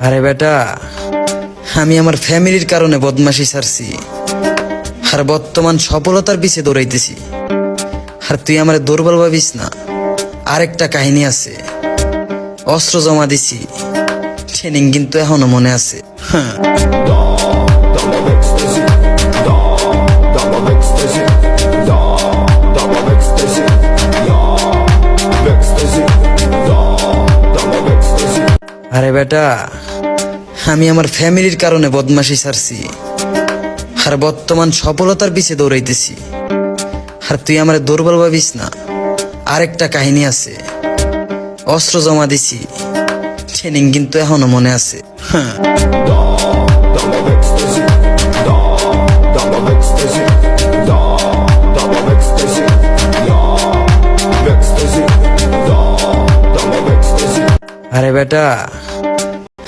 আরে বেটা, আমি আমার ফ্যামিলির কারণে বদমাশি ছাড়ছি, আর বর্তমান সফলতার পিছে দৌড়াইতেছি। আর তুই আমার দুর্বল ভাবিস না। আরেকটা কাহিনী আছে, অস্ত্র জমা দিছি, ট্রেনিং কিন্তু এখনো মনে আছে। আরে বেটা, আমি আমার ফ্যামিলির কারণে বদমাশি ছাড়ছি, আর বর্তমান সফলতার পিছে দৌড়াইতেছি। আর তুই আমার দুর্বল ভাবিস না। আরেকটা কাহিনী আছে, অস্ত্র জমা দিছি, ট্রেনিং কিন্তু এখনো মনে আছে। আরে বেটা,